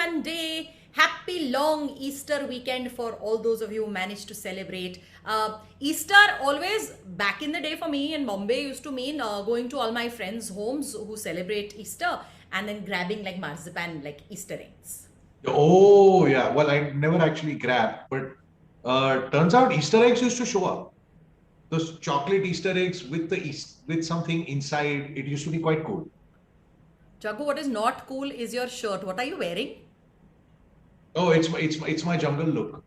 Sunday. Happy long Easter weekend for all those of you who managed to celebrate. Easter always, back in the day for me in Bombay, used to mean going to all my friends' homes who celebrate Easter and then grabbing like marzipan, like Easter eggs. Oh, yeah. Well, I never actually grabbed, but turns out Easter eggs used to show up. Those chocolate Easter eggs with with something inside. It used to be quite cool. Jaggu, what is not cool is your shirt. What are you wearing? Oh, it's my jungle look.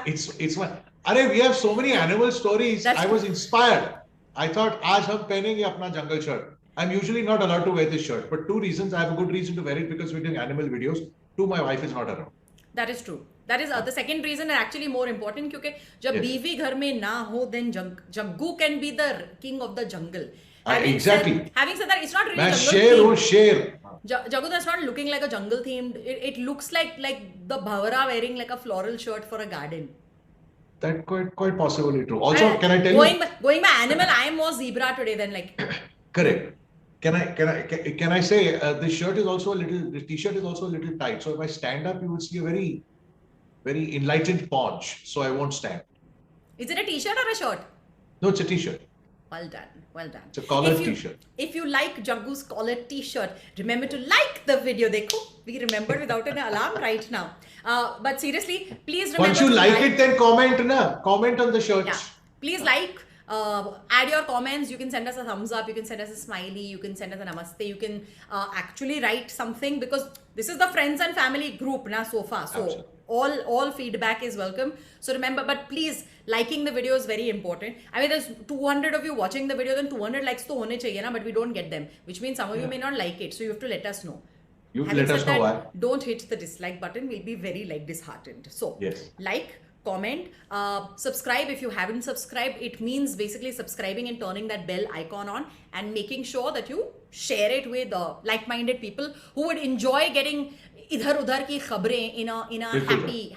it's my. Arey, we have so many animal stories. I was inspired. I thought, आज हम पहनेंगे अपना jungle shirt. I'm usually not allowed to wear this shirt, but two reasons. I have a good reason to wear it because we're doing animal videos. Two, my wife is not around. That is true. That is the second reason and actually more important क्योंकि जब बीवी घर में ना हो then Jaggu can be the king of the jungle. Exactly. Having said that, it's not really jungle themed. Jaggu, that's not looking like a jungle themed. It looks like the bhavara wearing like a floral shirt for a garden. That quite possibly true. Also, can I tell you? Going by animal, I am more zebra today than like. Correct. Can I say this shirt is also a little, the t-shirt is also a little tight. So if I stand up, you will see a very, very enlightened paunch. So I won't stand. Is it a t-shirt or a shirt? No, it's a t-shirt. Well done. Well done. It's a collared t-shirt. If you like Jaggu's collared t-shirt, remember to like the video. Dekho, we remembered without an alarm right now. But seriously, please remember. Once you like it, then comment, na? Comment on the shirt. Yeah. Please like. Add your comments. You can send us a thumbs up. You can send us a smiley. You can send us a namaste. You can actually write something because this is the friends and family group na so far. So absolutely. all feedback is welcome. So remember, but please, liking the video is very important. I mean, there's 200 of you watching the video, then 200 likes to hone chahiye na, but we don't get them, which means some of you may not like it. So you have to let us know. You let us know why. Don't hit the dislike button. We'll be very disheartened. So like, comment, subscribe if you haven't subscribed. It means basically subscribing and turning that bell icon on and making sure that you share it with like-minded people who would enjoy getting idhar-udhar ki khabrein in a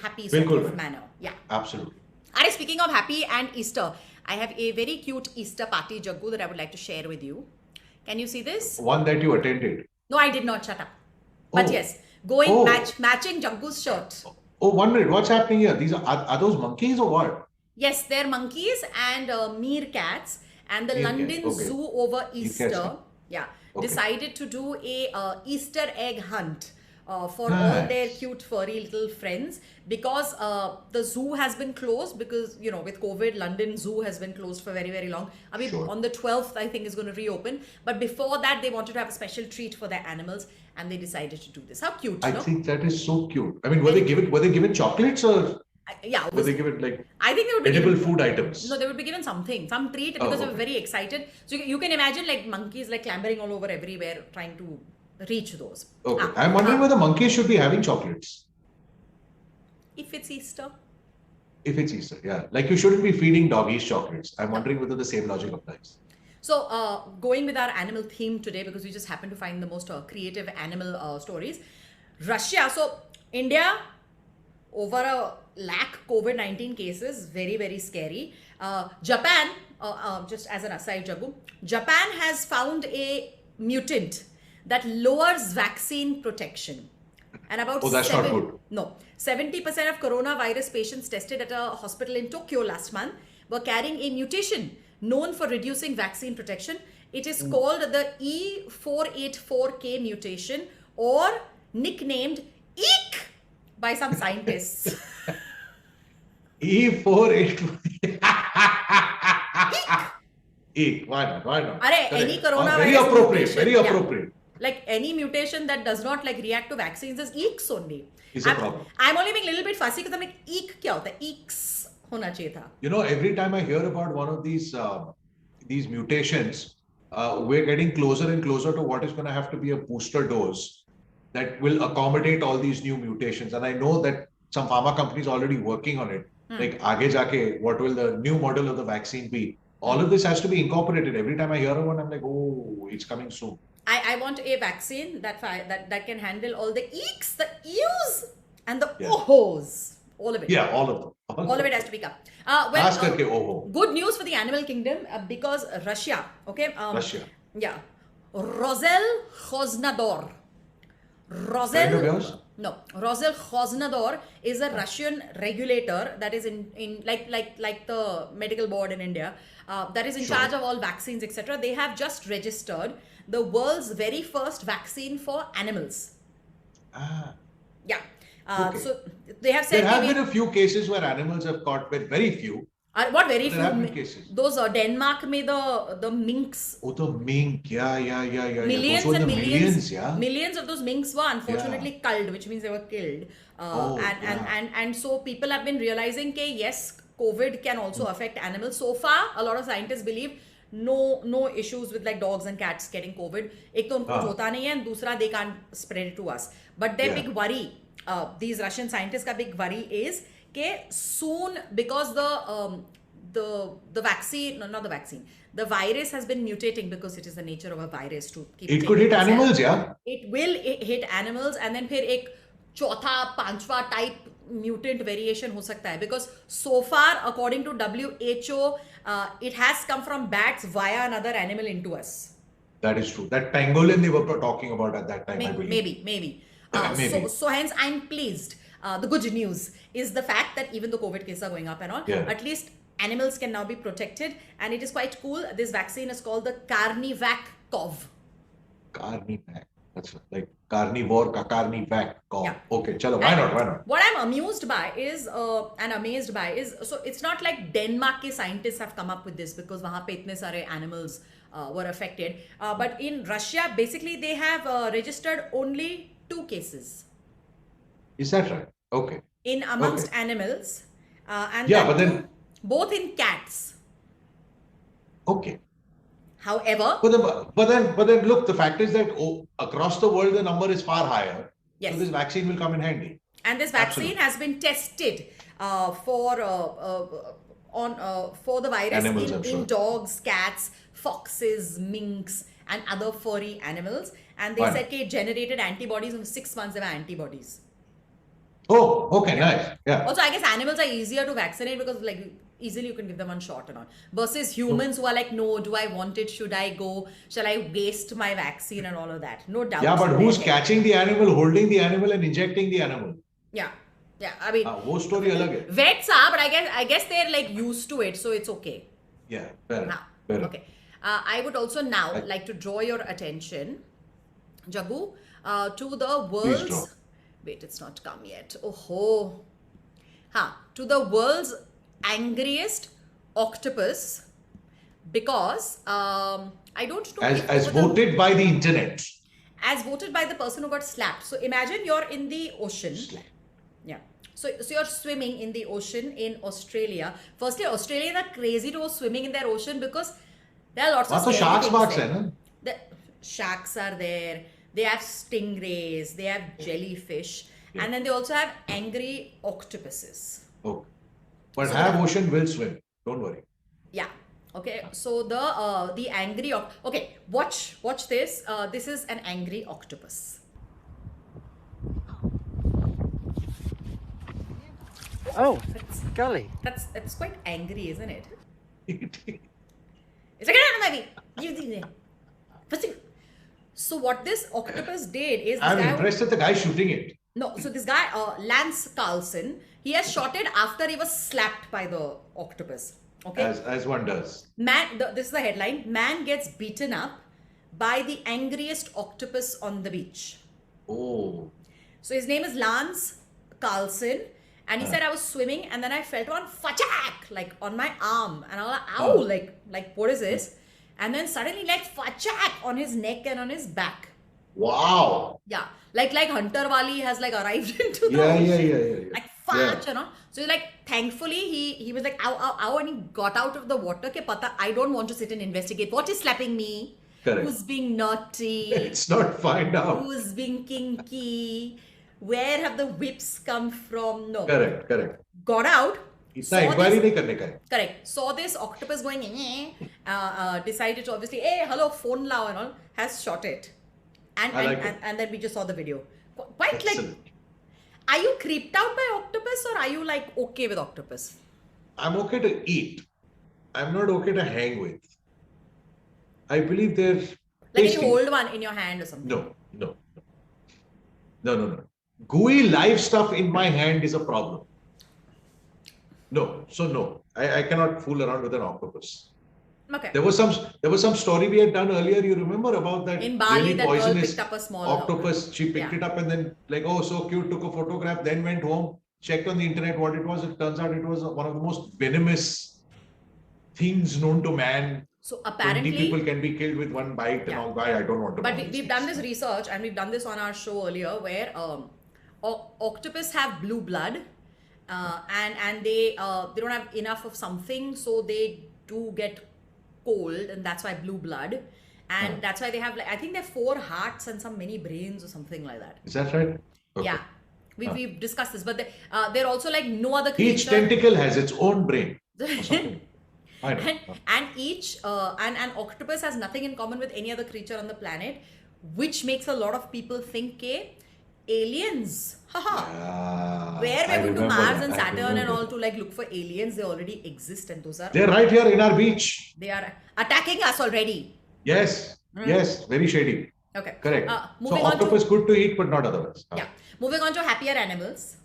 happy sort of manner. Yeah. Absolutely. Are speaking of happy and Easter, I have a very cute Easter party, Jaggu, that I would like to share with you. Can you see this? One that you attended. No, I did not. Shut up. But yes, matching Jaggu's shirt. Oh, 1 minute. What's happening here? These are those monkeys or what? Yes, they're monkeys and meerkats. And the London Zoo over Easter, decided to do a Easter egg hunt for all their cute furry little friends because the zoo has been closed because, you know, with COVID, London Zoo has been closed for very, very long. I mean, on the 12th, I think is going to reopen. But before that, they wanted to have a special treat for their animals and they decided to do this. How cute, I think that is so cute. I mean, were they given chocolates or? Were they given like I think they would be edible food items? No, they would be given some treat because they were very excited. So you can imagine like monkeys like clambering all over everywhere trying to reach those. Okay. I'm wondering whether monkeys should be having chocolates. If it's Easter. If it's Easter, yeah. Like you shouldn't be feeding doggies chocolates. I'm wondering whether the same logic applies. So going with our animal theme today because we just happened to find the most creative animal stories. Russia. So India, over a lakh COVID-19 cases, very, very scary. Japan, just as an aside, Jaggu, Japan has found a mutant that lowers vaccine protection. And about 70% of coronavirus patients tested at a hospital in Tokyo last month were carrying a mutation known for reducing vaccine protection. It is called the E484K mutation or nicknamed EEK by some scientists. E484. EEK. Why not? Any coronavirus very appropriate. Like any mutation that does not like react to vaccines is EEKs only. It's a problem. I'm only being a little bit fussy because I'm like, EEK kya hota hai? EEKs hona chahiye tha. You know, every time I hear about one of these mutations, we're getting closer and closer to what is going to have to be a booster dose that will accommodate all these new mutations. And I know that some pharma companies are already working on it. Like, aage jaake, what will the new model of the vaccine be? All of this has to be incorporated. Every time I hear of one, I'm like, oh, it's coming soon. I want a vaccine that can handle all the EEKs, the E's, and the OHOs. All of it. Yeah, all of them. All of it has to be cut. Good news for the animal kingdom because Russia, Russia. Yeah. Rosel Khosnador Friend of yours? Rosel Khosnador is a Russian regulator that is in like the medical board in India, that is in Sure. charge of all vaccines, etc. They have just registered the world's very first vaccine for animals. Ah, Yeah. okay. So they have said There have been a few cases where animals have caught, but very few. what very There have been few cases. those Denmark made the minks. Oh, the mink. Yeah. Millions Those were and the millions, millions, yeah. millions of those minks were unfortunately culled, which means they were killed. Oh, And so people have been realizing that yes, COVID can also affect animals. So far, a lot of scientists believe no issues with like dogs and cats getting COVID. एक तो उनको कुछ होता नहीं है, and दूसरा they can't spread it to us. But their big worry, these Russian scientists का big worry is that soon, because the vaccine, no, not the vaccine, the virus has been mutating because it is the nature of a virus to keep. It could hit animals, yeah. It will hit animals, and then फिर एक चौथा पांचवा type mutant variation हो सकता है, because so far according to WHO it has come from bats via another animal into us. That is true. That pangolin they were talking about at that time, I believe. Maybe. Maybe. So hence I'm pleased. The good news is the fact that even though COVID cases are going up and all, at least animals can now be protected, and it is quite cool. This vaccine is called the Carnivac CoV. Carnivac. That's like carnivore ka Carnivac. Yeah. Okay, chalo. Why not? What I'm amused by is and amazed by is, so it's not like Denmark ke scientists have come up with this because wahan pe itne sare animals were affected. But in Russia, basically they have registered only 2 cases. Is that right? Okay. In amongst animals, and but then both in cats. Okay. However, but then look, the fact is that across the world the number is far higher. Yes. So this vaccine will come in handy. And this vaccine has been tested for the virus in dogs, cats, foxes, minks, and other furry animals. And they said it generated antibodies. In 6 months, there were antibodies. Oh, okay, nice. Yeah. Also, I guess animals are easier to vaccinate because like easily you can give them one shot and all. Versus humans who are like, no, do I want it? Should I go? Shall I waste my vaccine and all of that? No doubt. Yeah, but who's catching the animal, holding the animal, and injecting the animal? Yeah. I mean, wo story alag hai. Vets are, but I guess they're like used to it, so it's okay. Yeah, fair enough. Okay. I would also now like to draw your attention, Jaggu, to the world's. Wait, it's not come yet. To the world's angriest octopus, because I don't know. As voted by the internet. As voted by the person who got slapped. So imagine you're in the ocean. Yeah. So you're swimming in the ocean in Australia. Firstly, Australians are crazy to go swimming in their ocean because there are lots of sharks there. No? The sharks are there. They have stingrays. They have jellyfish. Yeah. And then they also have angry octopuses. Okay. But ocean will swim. Don't worry. Yeah. Okay. So the angry okay. Watch this. This is an angry octopus. Oh, golly. That's quite angry, isn't it? It's like, so what this octopus did is... I'm impressed that the guy shooting it. No, so this guy, Lance Carlson, he has shot it after he was slapped by the octopus. Okay? As one does. This is the headline. Man gets beaten up by the angriest octopus on the beach. Oh. So his name is Lance Carlson. And he said, I was swimming and then I felt one fachak, like on my arm. And I was like, ow, like what is this? And then suddenly like fachak on his neck and on his back. Wow. Yeah. Like Hunter Wali has like arrived into the ocean. Like fach, you know. So like thankfully he was like, ow, and he got out of the water. Ke pata, I don't want to sit and investigate. What is slapping me? Correct. Who's being naughty? Let's not find out. Who's being kinky? Where have the whips come from? No. Correct. Got out. Inquiry nahi karne ka hai. Correct. Saw this octopus going, decided to obviously, hey, hello, phone lao and all, has shot it. And then we just saw the video. Quite Excellent. like, are you creeped out by octopus or are you like okay with octopus? I'm okay to eat. I'm not okay to hang with. I believe they're like tasty. You hold one in your hand or something. No. No. Gooey live stuff in my hand is a problem. No. So no. I cannot fool around with an octopus. Okay. There was some story we had done earlier. You remember about that In Bali, really that girl poisonous picked up a small octopus. She picked Yeah. it up and then like, oh, so cute, took a photograph, then went home, checked on the internet what it was. It turns out it was one of the most venomous things known to man. So 20 apparently, people can be killed with one bite and Yeah. all. I don't want to. but know these we've done things. this research and we've done this on our show earlier where octopus have blue blood and they don't have enough of something, so they do get cold, and that's why blue blood. And that's why they have, like, I think they're 4 hearts and some many brains or something like that. Is that right? Okay. Yeah. We've discussed this, but they're also like no other creature. Each tentacle has its own brain or something. I know. and each and an octopus has nothing in common with any other creature on the planet, which makes a lot of people think aliens. Haha. Where we're going to Mars and Saturn and all to like look for aliens, they already exist, and those are They're right here in our beach. they are attacking us already. Yes. Yes. Very shady. Okay. Correct. So Moving on octopus to good to eat, but not otherwise. yeah. Moving on to happier animals.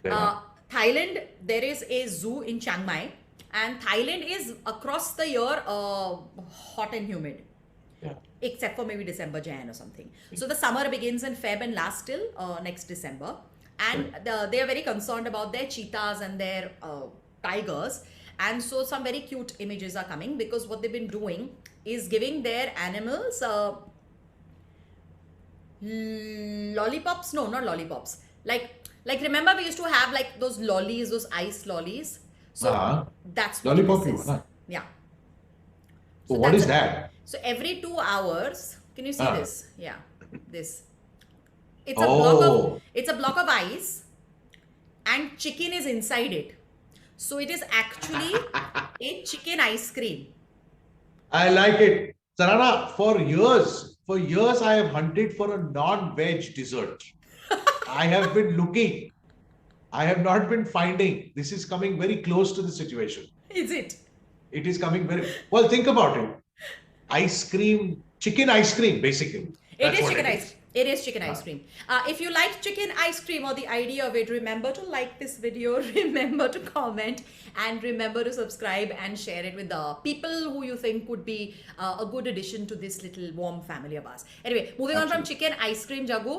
Fair enough. Thailand, there is a zoo in Chiang Mai, and Thailand is across the year hot and humid, Yeah. except for maybe December, Jan or something. So the summer begins in Feb and lasts till next December, and they are very concerned about their cheetahs and their tigers, and so some very cute images are coming because what they've been doing is giving their animals lollipops. No, not lollipops. Like remember we used to have like those lollies, those ice lollies. So that's what Lollipop this you, is. huh? Yeah. So what that's is that? So every 2 hours, can you see Ah. this? Yeah, this. It's Oh. a block of ice, and chicken is inside it. So it is actually a chicken ice cream. I like it. Tarana, for years I have hunted for a non-veg dessert. I have been looking. I have not been finding. This is coming very close to the situation. Is it? It is coming very well. Think about it. Ice cream, chicken ice cream, basically. That's what It is chicken ice cream. If you like chicken ice cream or the idea of it, remember to like this video, remember to comment, and remember to subscribe and share it with the people who you think would be a good addition to this little warm family of ours. Anyway, moving on from chicken ice cream, Jaggu,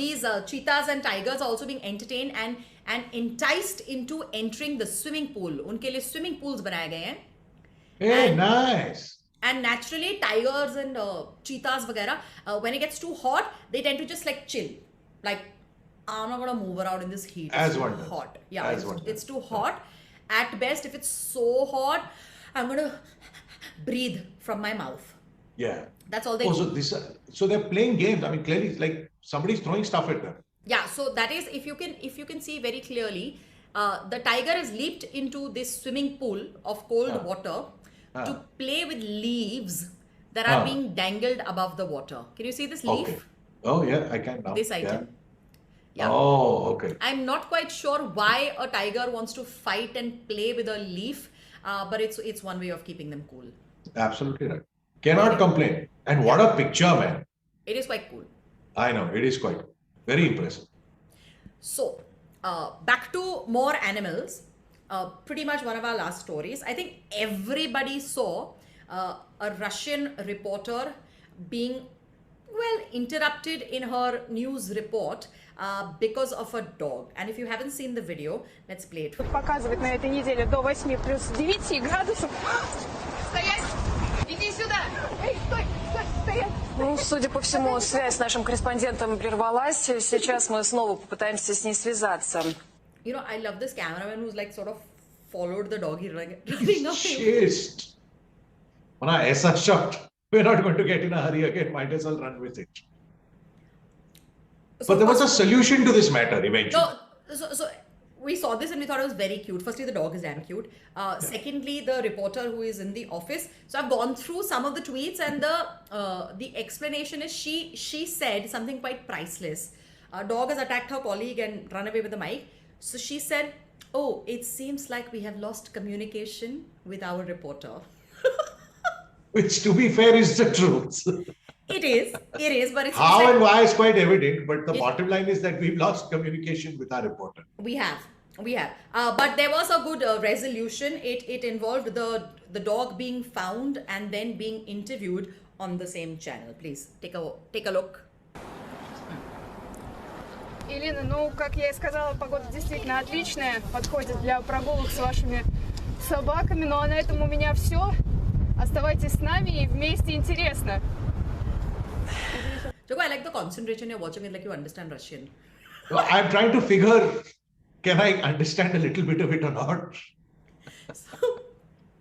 these cheetahs and tigers are also being entertained and enticed into entering the swimming pool. उनके लिए swimming pools बनाए गए हैं. Hey, nice. And naturally, tigers and cheetahs, vagera, when it gets too hot, they tend to just like chill. Like, I'm not gonna move around in this heat. As it's one too does. hot. Yeah, As one does. it's too hot. At best, if it's so hot, I'm gonna breathe from my mouth. Yeah. That's all they Oh, do. so they're playing games. I mean, clearly, it's like somebody's throwing stuff at them. Yeah, so that is if you can see very clearly, the tiger has leaped into this swimming pool of cold water to play with leaves that are being dangled above the water. Can you see this leaf? Okay. Oh, yeah, I can now. This item. Yeah. Oh, okay. I'm not quite sure why a tiger wants to fight and play with a leaf, but it's one way of keeping them cool. Absolutely right. Cannot complain. And what a picture, man. It is quite cool. I know. It is quite very impressive. So, back to more animals. Pretty much one of our last stories. I think everybody saw a Russian reporter being, well, interrupted in her news report because of a dog. And if you haven't seen the video, let's play it. Показывает на этой неделе до 8 плюс 9 градусов. Стоять! Иди сюда! Эй, стой, стой, стоять! Ну, судя по всему, связь с нашим корреспондентом прервалась. Сейчас мы снова попытаемся с ней связаться. You know, I love this cameraman who's like sort of followed the doggy running away. Shit. Mana, aisa shot. We're not going to get in a hurry again. Might as well run with it. So But there was a solution to this matter eventually. No, so we saw this and we thought it was very cute. Firstly, the dog is damn cute. Secondly, the reporter who is in the office. So I've gone through some of the tweets, and the explanation is she said something quite priceless. A dog has attacked her colleague and run away with the mic. So she said, "Oh, it seems like we have lost communication with our reporter." Which, to be fair, is the truth. It is, but it's How like, and why is quite evident, but the bottom line is that we've lost communication with our reporter. we have. But there was a good resolution. It involved the dog being found and then being interviewed on the same channel. Please take a look. Ирина, ну, как я и сказала, погода действительно отличная, подходит для прогулок с вашими собаками. Ну, а на этом у меня все. Оставайтесь с нами и вместе интересно. Jaggu, I like the concentration you're watching it like you understand Russian. Well, I'm trying to figure, can I understand a little bit of it or not?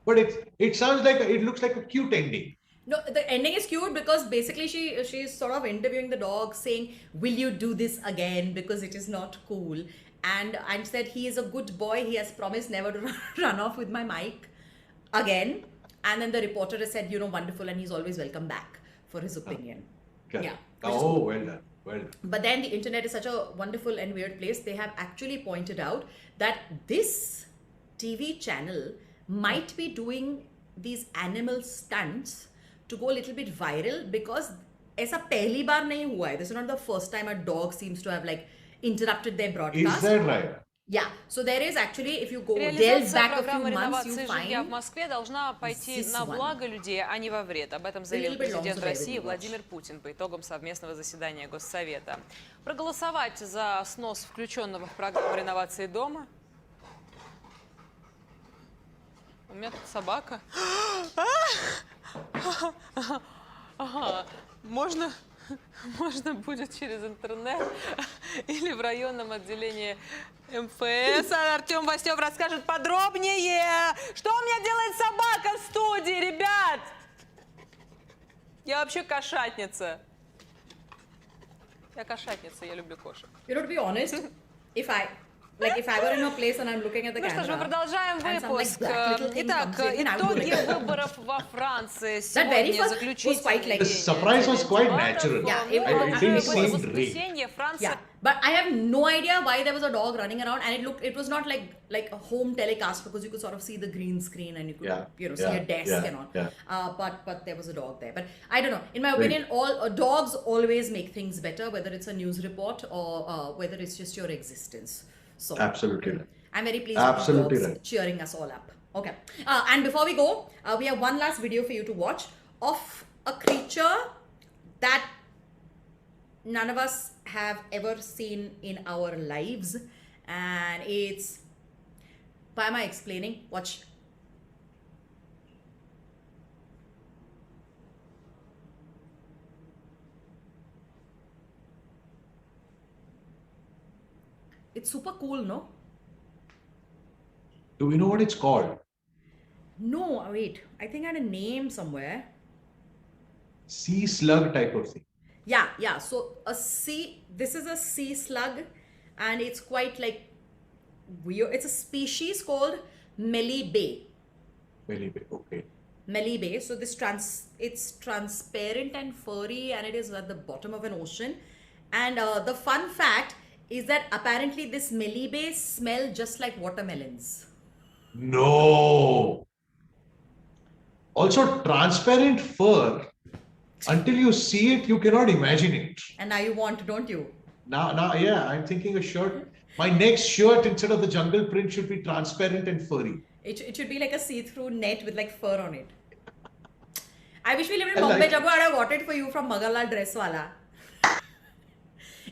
But it sounds like, it looks like a cute ending. No, the ending is cute because basically she's sort of interviewing the dog saying, will you do this again, because it is not cool. And said he is a good boy, he has promised never to run off with my mic again. And then the reporter has said, wonderful, and he's always welcome back for his opinion. Okay. Yeah. Oh, well done. Well done. But then the internet is such a wonderful and weird place. They have actually pointed out that this TV channel might be doing these animal stunts to go a little bit viral, because ऐसा पहली बार नहीं हुआ है. This is not the first time a dog seems to have like interrupted their broadcast. Is that right? Yeah. So there is actually, if you go delve Реализация back a программы few months, реновации you жилья в find Москве должна пойти this на one. благо людей, а не во вред. Об этом заявил little bit long, президент so bear with России me, Владимир Путин по итогам совместного заседания Госсовета. Проголосовать за снос включенного в программу реновации дома. У меня тут собака. Ага. Можно будет через интернет или в районном отделении МФС. Артем Васнев расскажет подробнее. Что у меня делает собака в студии, ребят? Я вообще кошатница. Я кошатница, я люблю кошек. to be honest, if I were in a place and I'm looking at the Ну что ж, мы camera, продолжаем and some, like, выпуск. black little thing Итак, comes in, I would be итоги like, выборов во Франции That very сегодня first was quite like- The surprise was quite natural. Yeah, It didn't seem real. воскресенье Франция. yeah, but I have no idea why there was a dog running around, and it was not like a home telecast, because you could sort of see the green screen and you could see a desk and all. But there was a dog there. But I don't know. In my opinion, all dogs always make things better, whether it's a news report or whether it's just your existence. So Absolutely right. I'm very pleased Absolutely with dogs right. cheering us all up. Okay. And before we go, we have one last video for you to watch of a creature that none of us have ever seen in our lives. And it's... Why am I explaining? Watch. It's super cool, no? Do we know what it's called? No, wait. I think I had a name somewhere. Sea slug type of thing. Yeah. So this is a sea slug, and it's quite like weird. It's a species called Mellibae. Okay. Mellibae. So it's transparent and furry, and it is at the bottom of an ocean. And the fun fact is that apparently this Mellibae smell just like watermelons. No. Also, transparent fur, until you see it, you cannot imagine it. And now you want, don't you? Now, yeah, I'm thinking a shirt. My next shirt, instead of the jungle print, should be transparent and furry. It should be like a see-through net with like fur on it. I wish we lived in I Bombay, like Jaggu. I'd have got it for you from Magalal Dresswala.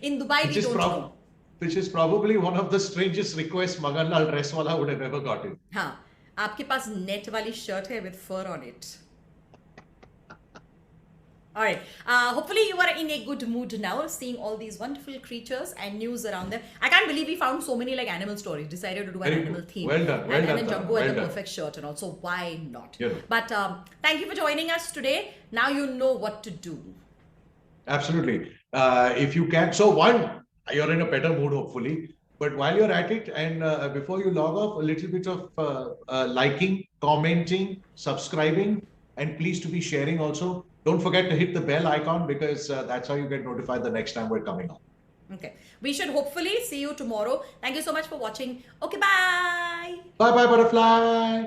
In Dubai, we don't know. Which is probably one of the strangest requests Maganlal Dresswala would have ever gotten. हाँ, आपके पास net वाली shirt है with fur on it. Alright, hopefully you are in a good mood now, seeing all these wonderful creatures and news around them. I can't believe we found so many like animal stories, decided to do an Very animal good. theme. Well done, well and done, then Tarana, Jaggu had well the done. perfect shirt and all, so why not? Yeah. But thank you for joining us today. Now you know what to do. Absolutely. If you can, so one, you're in a better mood, hopefully. But while you're at it, and before you log off, a little bit of liking, commenting, subscribing, and please to be sharing also. Don't forget to hit the bell icon, because that's how you get notified the next time we're coming on. Okay, we should hopefully see you tomorrow. Thank you so much for watching. Okay, bye. Bye bye, butterfly.